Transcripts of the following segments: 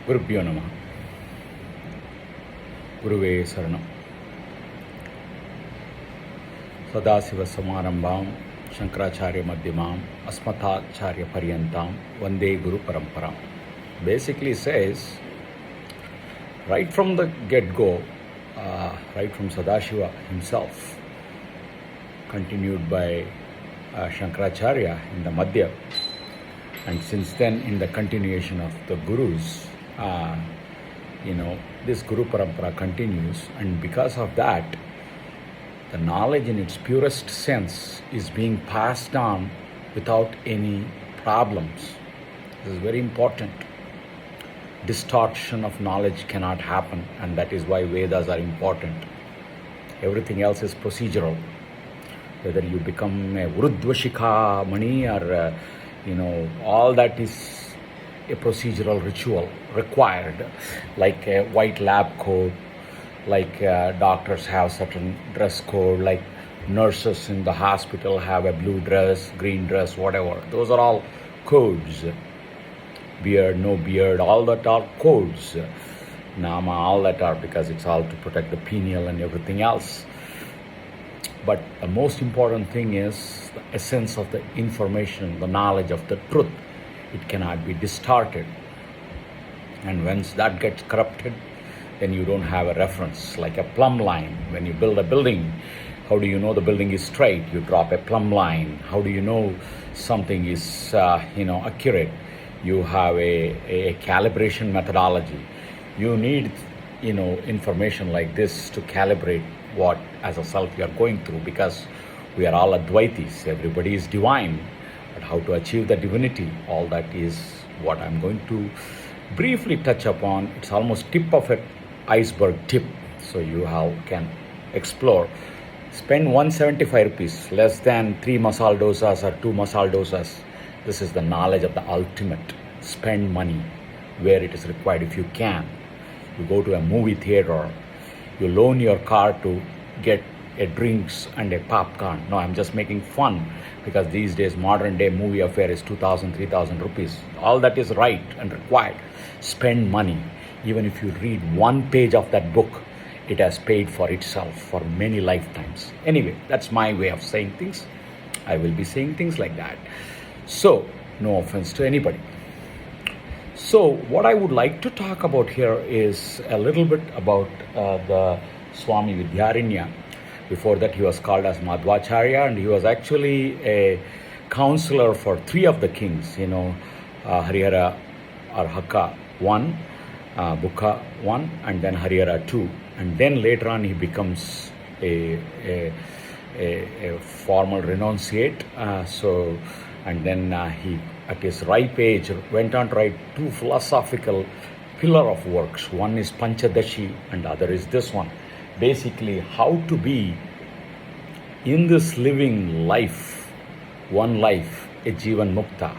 Gurubhyo Namaha. Guruve Saranam. Sadasiva Samarambham Shankaracharya Madhyamam Asmatacharya Paryantam Vande Guru Paramparam. Basically says, right from the get-go, right from Sadashiva himself, continued by Shankaracharya in the Madhya, and since then in the continuation of the Gurus, this Guru Parampara continues, and because of that, the knowledge in its purest sense is being passed on without any problems. This is very important. Distortion of knowledge cannot happen, and that is why Vedas are important. Everything else is procedural. Whether you become a Vrudvashika Mani or, all that is a procedural ritual required, like a white lab coat, like doctors have certain dress code, like nurses in the hospital have a blue dress, green dress, whatever. Those are all codes. Beard, no beard, all that are codes. Nama, all that are, because it's all to protect the pineal and everything else. But the most important thing is the essence of the information, the knowledge of the truth. It cannot be distorted. And once that gets corrupted, then you don't have a reference, like a plumb line. When you build a building, how do you know the building is straight? You drop a plumb line. How do you know something is, accurate? You have a calibration methodology. You need, information like this to calibrate what, as a self, you are going through, because we are all Advaitis. Everybody is divine. But how to achieve the divinity, all that is what I'm going to briefly touch upon. It's almost tip of an iceberg tip, so you can explore. Spend 175 rupees, less than 3 masala dosas or 2 masala dosas. This is the knowledge of the ultimate. Spend money where it is required if you can. You go to a movie theater, you loan your car to get a drinks and a popcorn. No, I'm just making fun, because these days modern day movie affair is 2,000, 3,000 rupees. All that is right and required. Spend money. Even if you read one page of that book, it has paid for itself for many lifetimes. Anyway, that's my way of saying things. I will be saying things like that. So, no offense to anybody. So, what I would like to talk about here is a little bit about the Swami Vidyarenya. Before that, he was called as Madhvacharya, and he was actually a counselor for 3 of the kings, Harihara or Hakka 1, Bukha 1, and then Harihara 2. And then later on, he becomes a formal renunciate. And then he, at his ripe age, went on to write 2 philosophical pillar of works. One is Panchadashi, and the other is this one. Basically, how to be in this living life, one life, a Jeevan Mukta.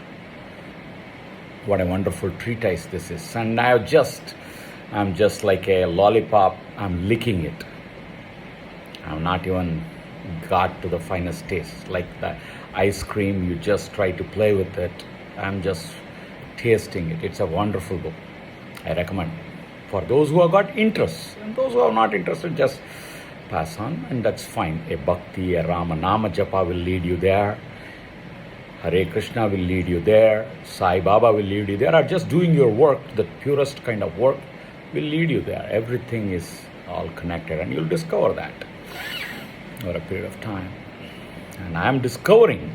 What a wonderful treatise this is. And I'm just like a lollipop, I'm licking it. I've not even got to the finest taste. Like the ice cream, you just try to play with it. I'm just tasting it. It's a wonderful book. I recommend. For those who have got interest, and those who are not interested, just pass on, and that's fine. A Bhakti, a Rama Nama Japa will lead you there. Hare Krishna will lead you there. Sai Baba will lead you there. Or just doing your work, the purest kind of work, will lead you there. Everything is all connected, and you'll discover that over a period of time. And I am discovering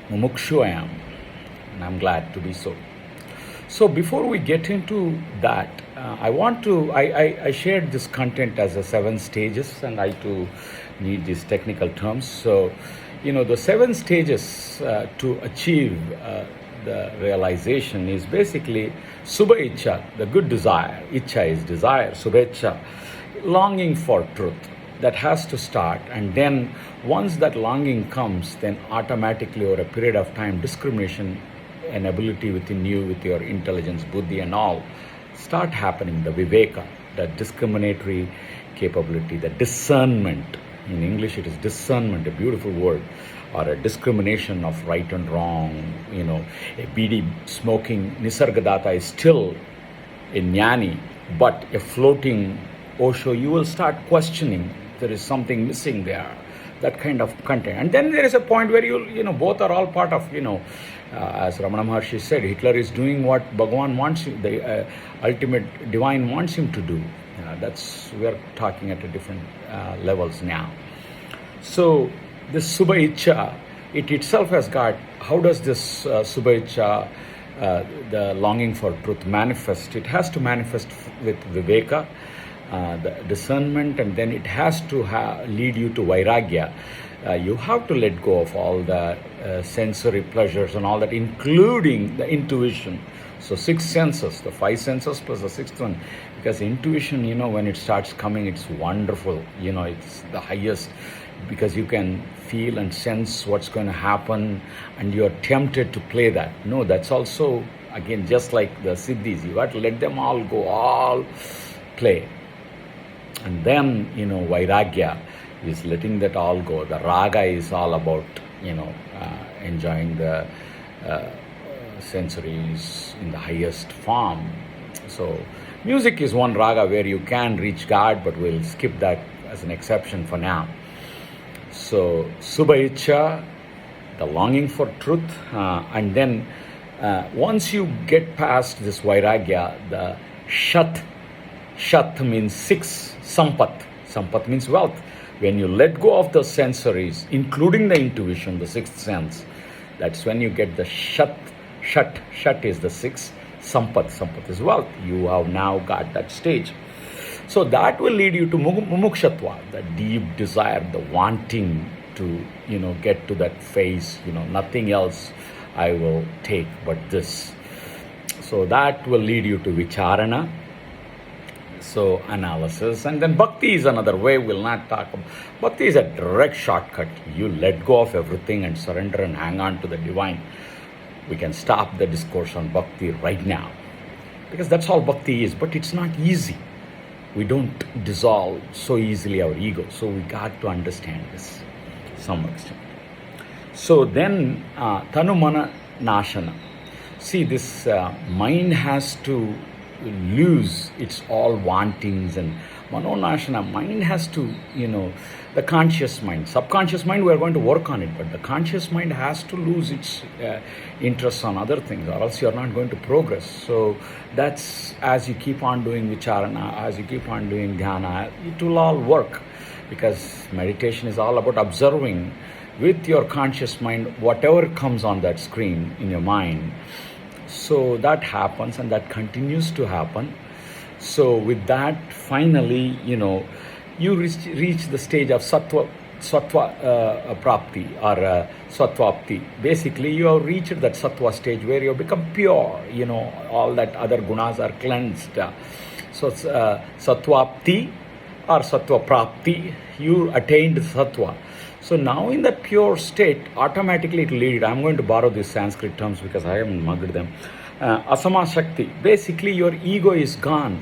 Mumukshu I am, and I'm glad to be so. So before we get into that, I shared this content as a 7 stages, and I too need these technical terms. So, the 7 stages to achieve the realization is basically Subha Icha, the good desire. Icha is desire, Subha Icha, longing for truth. That has to start, and then once that longing comes, then automatically over a period of time, discrimination, an ability within you with your intelligence, buddhi and all, start happening. The Viveka, the discriminatory capability, the discernment. In English it is discernment, a beautiful word. or a discrimination of right and wrong. A BD smoking Nisargadatta is still a jnani, but a floating Osho, you will start questioning. There is something missing there, that kind of content. And then there is a point where both are all part of, as Ramana Maharshi said, Hitler is doing what Bhagavan wants him, the ultimate divine wants him to do. We are talking at a different levels now. So this Subha Ichcha, it itself has got, how does this Subha Ichcha, the longing for truth manifest? It has to manifest with Viveka, the discernment, and then it has to lead you to Vairagya. You have to let go of all the sensory pleasures and all that, including the intuition. So 6 senses, the 5 senses plus the 6th one, because intuition, when it starts coming, it's wonderful. It's the highest, because you can feel and sense what's going to happen, and you're tempted to play that. No, that's also, again, just like the Siddhis, you got to let them all go, all play. And then, Vairagya is letting that all go. The raga is all about, enjoying the sensories in the highest form. So music is one raga where you can reach God, but we'll skip that as an exception for now. So Subha Ichcha, the longing for truth, and then once you get past this Vairagya, the Shat means 6, Sampat means wealth. When you let go of the sensories, including the intuition, the 6th sense, that's when you get the Shat is the 6, Sampat is wealth. You have now got that stage. So that will lead you to mumukshatva, the deep desire, the wanting to, get to that phase, nothing else I will take but this. So that will lead you to vicharana, so analysis. And then bhakti is another way, we'll not talk about. Bhakti is a direct shortcut. You let go of everything and surrender and hang on to the divine. We can stop the discourse on bhakti right now, because that's all bhakti is, but it's not easy. We don't dissolve so easily our ego. So we got to understand this to some extent. So then, Tanu Mana Nashana. See, this mind has to lose its all wantings, and Manonashana, mind has to, the conscious mind. Subconscious mind, we are going to work on it, but the conscious mind has to lose its interest on other things, or else you are not going to progress. So that's, as you keep on doing vicharana, as you keep on doing dhyana, it will all work, because meditation is all about observing with your conscious mind whatever comes on that screen in your mind. So that happens, and that continues to happen. So with that, finally, you reach the stage of sattva prapti, or sattvapti. Basically, you have reached that sattva stage where you become pure, all that other gunas are cleansed. So sattvapti or sattva prapti, you attained sattva. So now in that pure state, automatically it will lead. I'm going to borrow these Sanskrit terms because I haven't mugged them. Asama Shakti. Basically, your ego is gone.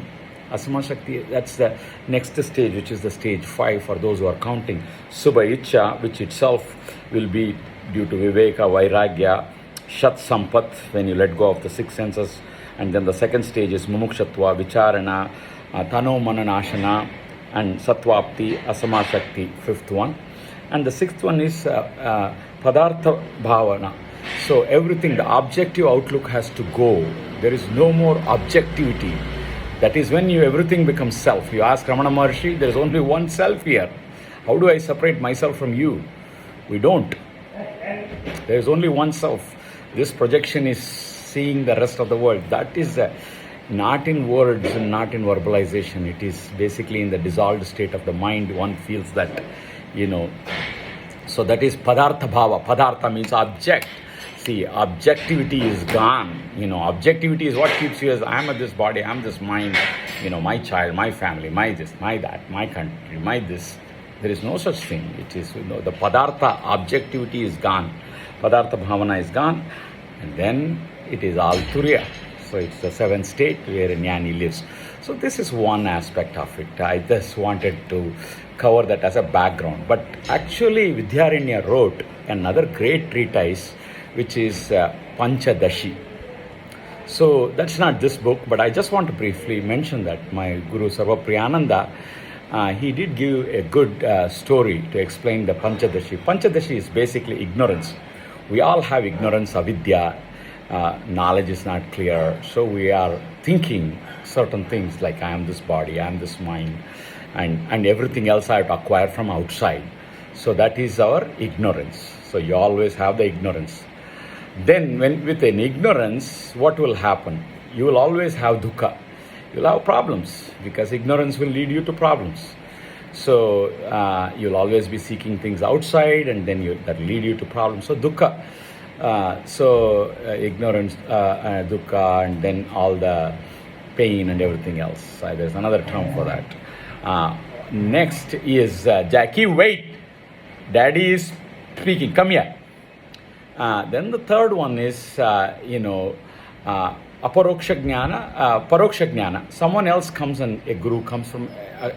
Asama Shakti, that's the next stage, which is the stage 5 for those who are counting. Subha Ichcha, which itself will be due to Viveka, Vairagya, Shat Sampat, when you let go of the 6 senses. And then the second stage is Mumukshatva, Vicharana, Tano Mananashana, and Sattvapti, Asama Shakti, 5th one. And the 6th one is Padartha Bhavana. So everything, the objective outlook has to go. There is no more objectivity. That is when everything becomes self. You ask Ramana Maharshi, there is only one self here. How do I separate myself from you? We don't. There is only one self. This projection is seeing the rest of the world. That is not in words and not in verbalization. It is basically in the dissolved state of the mind. One feels that, So that is Padartha Bhava. Padartha means object. See, objectivity is gone. Objectivity is what keeps you as, I am this body, I am this mind, my child, my family, my this, my that, my country, my this. There is no such thing. It is, the Padartha objectivity is gone. Padartha Bhavana is gone. And then it is all Turiya. So it's the seventh state where a jnani lives. So this is one aspect of it. I just wanted to cover that as a background. But actually Vidyarenya wrote another great treatise which is Panchadashi. So that's not this book, but I just want to briefly mention that my Guru Sarvapriyananda, he did give a good story to explain the Panchadashi. Panchadashi is basically ignorance. We all have ignorance, avidya, knowledge is not clear. So we are thinking certain things like I am this body, I am this mind, and everything else I have to acquire from outside. So that is our ignorance. So you always have the ignorance. Then with an ignorance, what will happen? You will always have dukkha. You'll have problems because ignorance will lead you to problems. So you'll always be seeking things outside, and then that will lead you to problems. So dukkha. Ignorance, dukkha, and then all the pain and everything else. There's another term for that. Next is Jackie, wait. Daddy is speaking. Come here. Then the third one is, aparoksha jnana, paroksha jnana. Someone else comes, and a guru comes from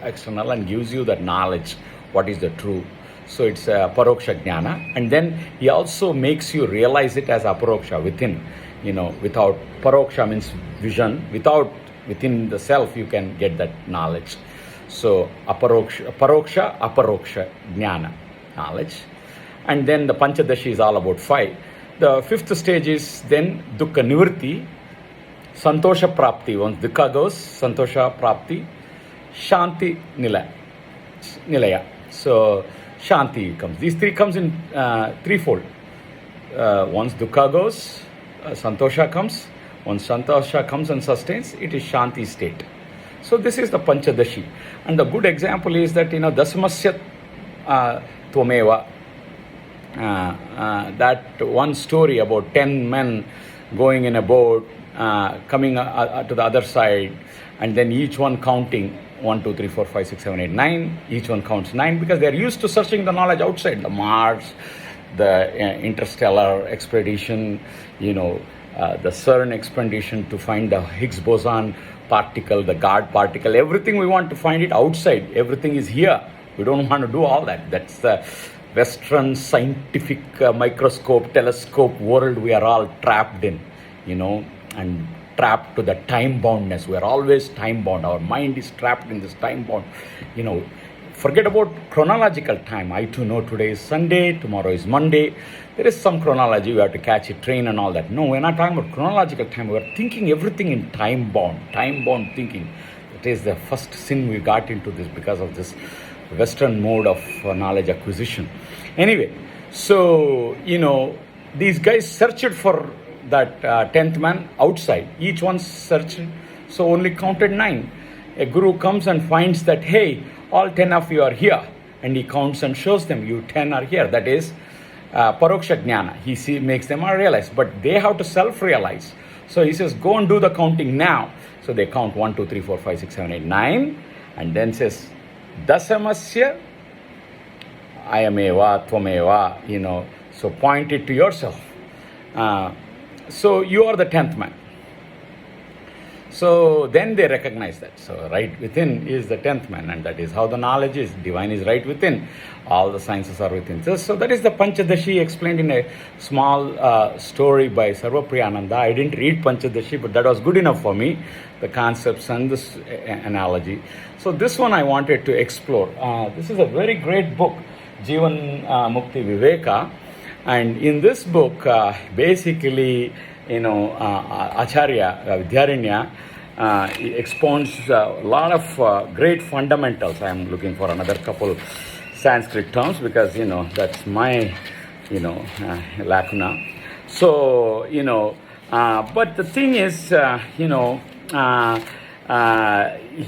external and gives you that knowledge, what is the true. So it's paroksha jnana. And then he also makes you realize it as aparoksha within, without paroksha means vision, within the self you can get that knowledge. So paroksha aparoksha jnana, knowledge. And then the Panchadashi is all about 5. The 5th stage is then dukkha nivritti, santosha prapti. Once dukkha goes, santosha prapti, shanti nilaya. So shanti comes. These 3 comes in threefold. Once dukkha goes, santosha comes. Once santosha comes and sustains, it is shanti state. So this is the Panchadashi. And the good example is that, dasamasya tvameva. That one story about 10 men going in a boat, coming to the other side, and then each one counting 1, 2, 3, 4, 5, 6, 7, 8, 9. Each one counts 9 because they are used to searching the knowledge outside, the Mars, the interstellar expedition, the CERN expedition to find the Higgs boson particle, the God particle. Everything we want to find it outside. Everything is here. We don't want to do all that. That's the Western scientific microscope, telescope world we are all trapped in, and trapped to the time boundness. We are always time bound. Our mind is trapped in this time bound. Forget about chronological time. I too know today is Sunday, tomorrow is Monday. There is some chronology. We have to catch a train and all that. No, we're not talking about chronological time. We're thinking everything in time bound thinking. That is the first sin we got into this because of this Western mode of knowledge acquisition. Anyway, so, these guys searched for that 10th man outside. Each one searched, so only counted 9. A guru comes and finds that, hey, all 10 of you are here. And he counts and shows them, you 10 are here. That is paroksha jnana. He makes them realize, but they have to self-realize. So he says, go and do the counting now. So they count 1, 2, 3, 4, 5, 6, 7, 8, 9. And then says, dasamasya ayameva tvameva, so point it to yourself. So you are the 10th man. So then they recognize that. So right within is the 10th man, and that is how the knowledge is. Divine is right within. All the sciences are within. So that is the Panchadashi explained in a small story by Sarvapriyananda. I didn't read Panchadashi, but that was good enough for me, the concepts and this analogy. So this one I wanted to explore. This is a very great book, Jeevan, Mukti, Viveka. And in this book, basically, Acharya Vidyarenya expounds a lot of great fundamentals. I am looking for another couple Sanskrit terms because, that's my, lacuna. So, but the thing is,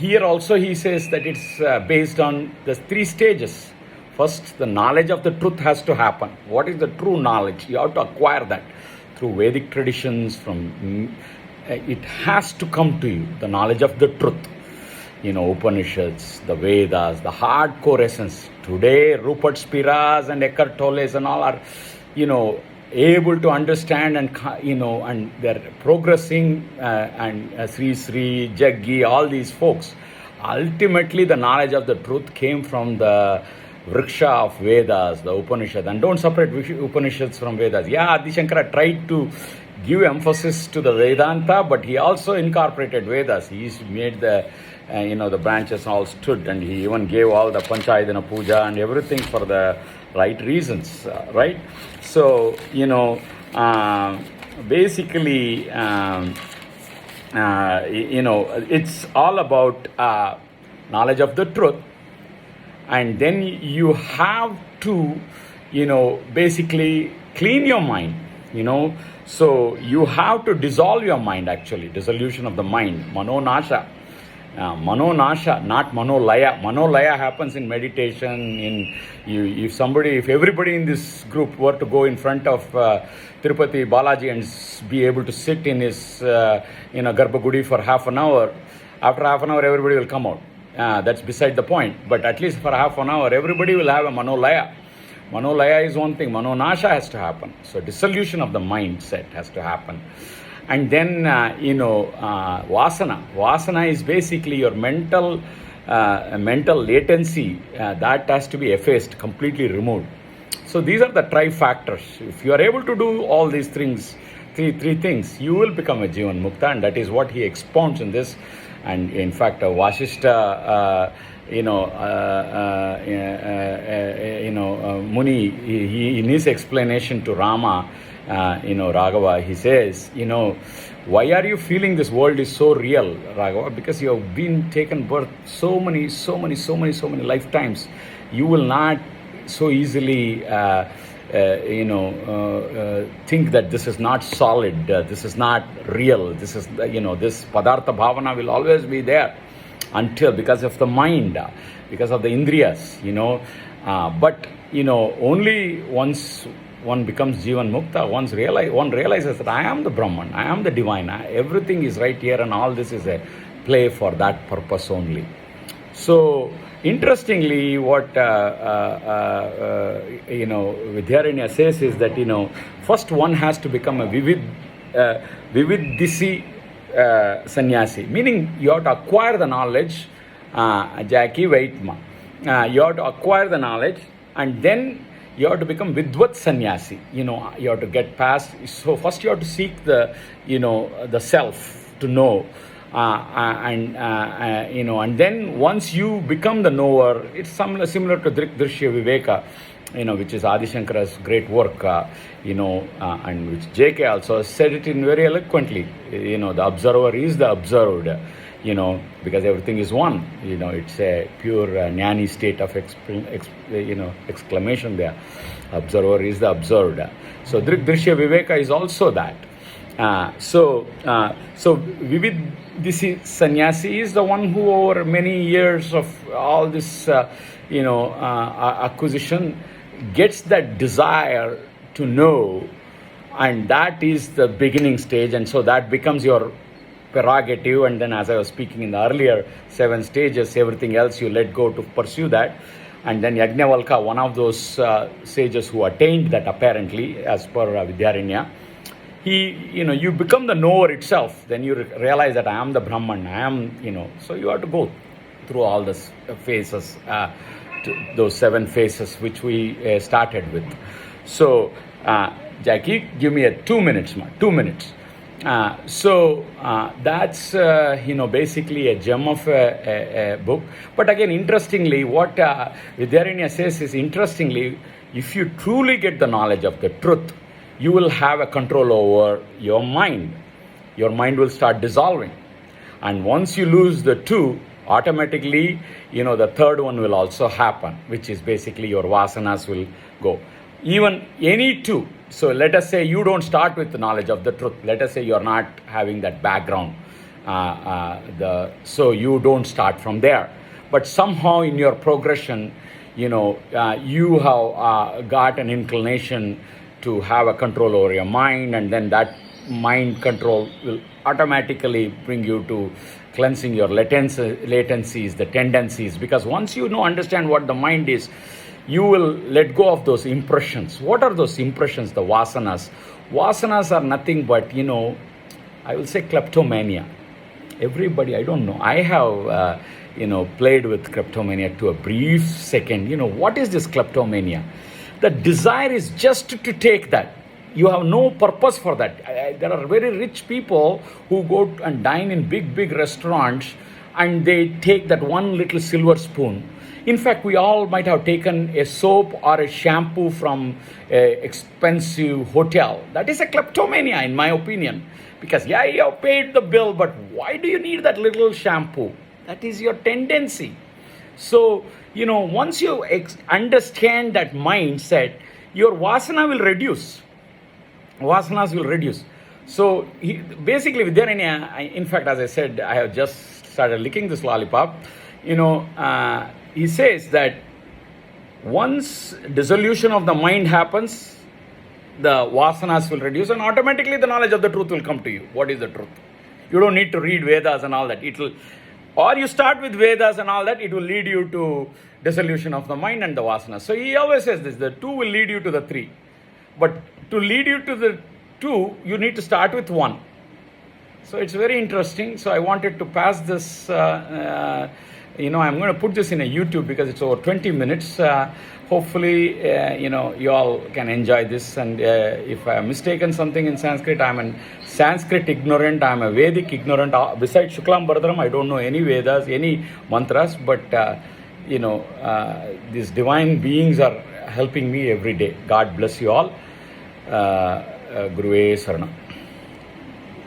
here also he says that it's based on the 3 stages. First, the knowledge of the truth has to happen. What is the true knowledge? You have to acquire that through Vedic traditions. It has to come to you, the knowledge of the truth. Upanishads, the Vedas, the hardcore essence. Today, Rupert Spiras and Eckhart Tolle's and all are, able to understand and and they're progressing, and Sri Sri, Jaggi, all these folks, ultimately the knowledge of the truth came from the vriksha of Vedas, the Upanishad. And don't separate Upanishads from Vedas. Yeah, Adi Shankara tried to give emphasis to the Vedanta, but he also incorporated Vedas. He made the the branches all stood, and he even gave all the Panchayadana Puja and everything for the right reasons, right? So, basically, it's all about knowledge of the truth. And then you have to, basically clean your mind, So you have to dissolve your mind, actually, dissolution of the mind, mano nasha. Mano nasha, not mano laya. Mano laya happens in meditation. If everybody in this group were to go in front of Tirupati Balaji and be able to sit in his Garbhagudi for half an hour, after half an hour everybody will come out. That's beside the point. But at least for half an hour everybody will have a mano laya. Mano laya is one thing. Mano nasha has to happen. So dissolution of the mindset has to happen. And then, vasana. Vasana is basically your mental latency. That has to be effaced, completely removed. So these are the trifactors. If you are able to do all these things, three things, you will become a Jeevan Mukta. And that is what he expounds in this. And in fact, Vashishta, Muni, he in his explanation to Rama, Raghava, he says, why are you feeling this world is so real, Raghava? Because you have been taken birth so many lifetimes. You will not so easily, think that this is not solid, this is not real, this is, this Padartha Bhavana will always be there until, because of the mind, because of the Indriyas, but, only once one becomes Jeevan Mukta, one realizes that I am the Brahman, I am the divine, everything is right here, and all this is a play for that purpose only. So, interestingly, what Vidyarenya says is that first one has to become a vividisi sannyasi, meaning you have to acquire the knowledge. Jackie Vaitma, you have to acquire the knowledge, and then you have to become vidvat sannyasi. You have to get past. So first you have to seek the the self to know. And then once you become the knower, it's similar to Drishya Viveka, which is Adi Shankara's great work, and which JK also said it in very eloquently. The observer is the observed, because everything is one. It's a pure jnani state of exclamation there. Observer is the observed. So Drishya Viveka is also that. So Vividisi sannyasi is the one who over many years of all this, acquisition gets that desire to know, and that is the beginning stage, and so that becomes your prerogative. And then, as I was speaking in the earlier 7 stages, everything else you let go to pursue that. And then Yajnavalkya, one of those sages who attained that apparently, as per Vidyarenya, you become the knower itself. Then you realize that I am the Brahman, I am, so you have to go through all these phases, those 7 phases which we started with. So, Jackie, give me 2 minutes, 2 minutes. So that's, basically a gem of a book. But again, interestingly, what Vidyarenya says is, interestingly, if you truly get the knowledge of the truth, you will have a control over your mind. Your mind will start dissolving. And once you lose the 2, automatically, the third one will also happen, which is basically your vasanas will go. Even any 2. So let us say you don't start with the knowledge of the truth. Let us say you're not having that background. So you don't start from there. But somehow in your progression, you have got an inclination to have a control over your mind, and then that mind control will automatically bring you to cleansing your latencies, the tendencies. Because once you understand what the mind is, you will let go of those impressions. What are those impressions? The vasanas. Vasanas are nothing but, I will say kleptomania. Everybody, I don't know. I have, played with kleptomania to a brief second. What is this kleptomania? The desire is just to take that. You have no purpose for that. There are very rich people who go and dine in big, big restaurants and they take that one little silver spoon. In fact, we all might have taken a soap or a shampoo from an expensive hotel. That is a kleptomania, in my opinion. Because, you have paid the bill, but why do you need that little shampoo? That is your tendency. So, once you understand that mindset, your vasana will reduce. Vasanas will reduce. So, basically, Vidyarenya, in fact, as I said, I have just started licking this lollipop. He says that once dissolution of the mind happens, the vasanas will reduce and automatically the knowledge of the truth will come to you. What is the truth? You don't need to read Vedas and all that. Or you start with Vedas and all that, it will lead you to dissolution of the mind and the vasanas. So he always says this, the two will lead you to the three. But to lead you to the two, you need to start with one. So it's very interesting. So I wanted to pass this, I'm going to put this in a YouTube because it's over 20 minutes. Hopefully, you all can enjoy this. And if I have mistaken something in Sanskrit, I'm a Sanskrit ignorant, I'm a Vedic ignorant. Besides Shuklam Bharadram, I don't know any Vedas, any mantras. But, these divine beings are helping me every day. God bless you all. Guruve Saranam.